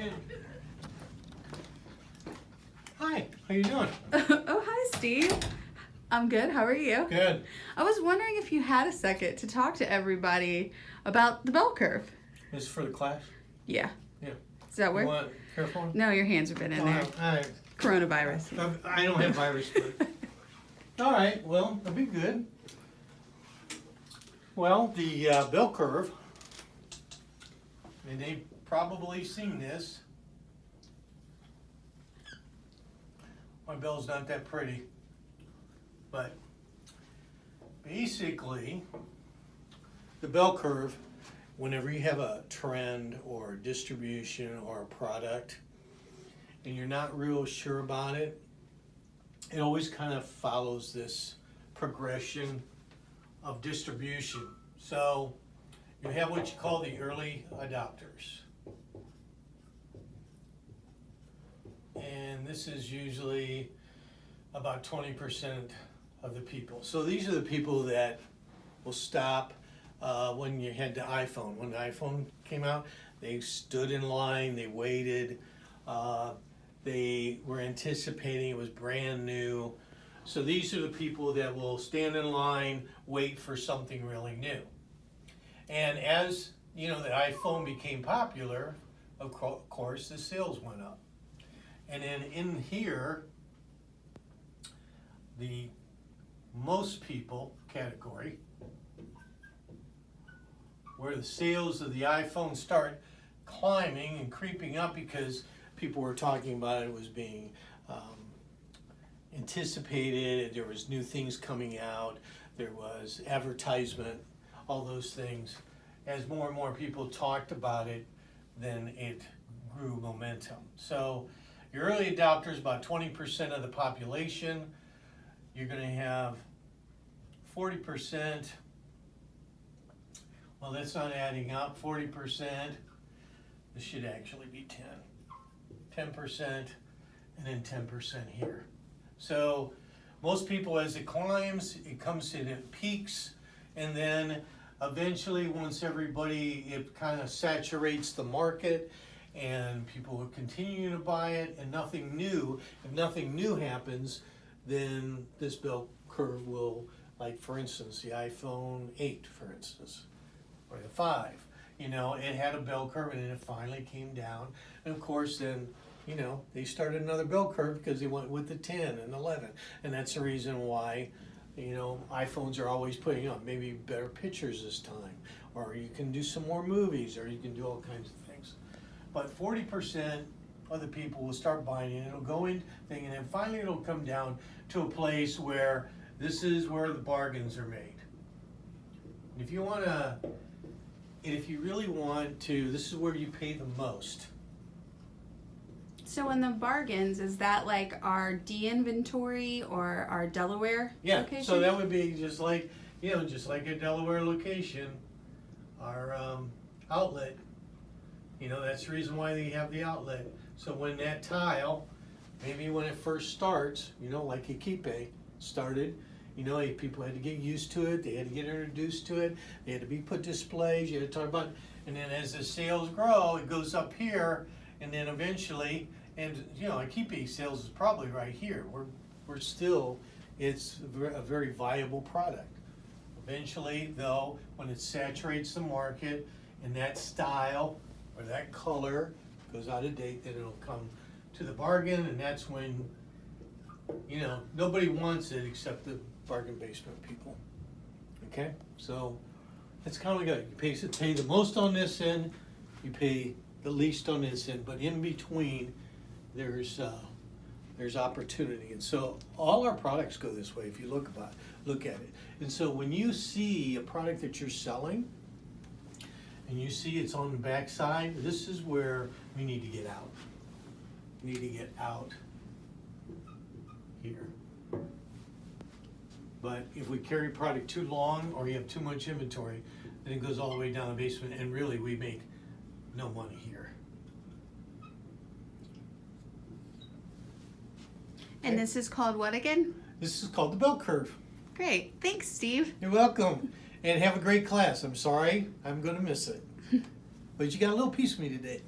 in. Hi, how you doing? Oh, hi, Steve. I'm good. How are you? Good. I was wondering if you had a second to talk to everybody about the bell curve. This is for the class? Yeah. Yeah. Does that You work? want careful? No, your hands have been in there. Coronavirus. I don't have virus, but. All right, well, that'll be good. Well, the bell curve, and they've probably seen this. My bell's not that pretty, but basically, the bell curve, whenever you have a trend or distribution or a product, and you're not real sure about it, it always kind of follows this progression of distribution. So you have what you call the early adopters. And this is usually about 20% of the people. So these are the people that will stop when you had the iPhone. When the iPhone came out, they stood in line, they waited. They were anticipating it was brand new. So these are the people that will stand in line, wait for something really new. And as you know, the iPhone became popular, of course, the sales went up. And then in here, the most people category, where the sales of the iPhone start climbing and creeping up because people were talking about it was being anticipated, there was new things coming out, there was advertisement, all those things. As more and more people talked about it, then it grew momentum. So your early adopters, about 20% of the population. You're going to have 40%. Well, that's not adding up. 40%. This should actually be 10%, and then 10% here. So most people, as it climbs, it comes to the peaks, and then eventually, once everybody, it kind of saturates the market, and people will continue to buy it, and nothing new. If nothing new happens, then this bell curve will, like for instance, the iPhone 8, for instance, or the 5. You know, it had a bell curve, and then it finally came down. And of course, then, you know, they started another bell curve because they went with the 10 and 11. And that's the reason why, you know, iPhones are always putting up maybe better pictures this time, or you can do some more movies, or you can do all kinds of things. But 40% of the people will start buying it. It'll go in thing, and then finally it'll come down to a place where this is where the bargains are made. If you want to, if you really want to, this is where you pay the most. So in the bargains, is that like our D inventory or our Delaware location? So that would be just like, you know, just like a Delaware location, our outlet. You know, that's the reason why they have the outlet. So when that tile, maybe when it first starts, you know, like Iquipe started, you know, people had to get used to it, they had to get introduced to it, they had to be put displays, you had to talk about, and then as the sales grow, it goes up here, and then eventually, and you know, Iquipe sales is probably right here. We're still, it's a very viable product. Eventually, though, when it saturates the market, and that style, or that color goes out of date, then it'll come to the bargain, and that's when, you know, nobody wants it except the bargain basement people. Okay, so that's kind of good. You pay the most on this end, you pay the least on this end, but in between, there's opportunity, and so all our products go this way. If you look at it, and so when you see a product that you're selling, and you see it's on the back side, this is where we need to get out. We need to get out here. But if we carry product too long, or you have too much inventory, then it goes all the way down the basement, and really we make no money here. And this is called what again? This is called the bell curve. Great. Thanks, Steve. You're welcome. And have a great class. I'm sorry, I'm going to miss it. But you got a little piece of me today.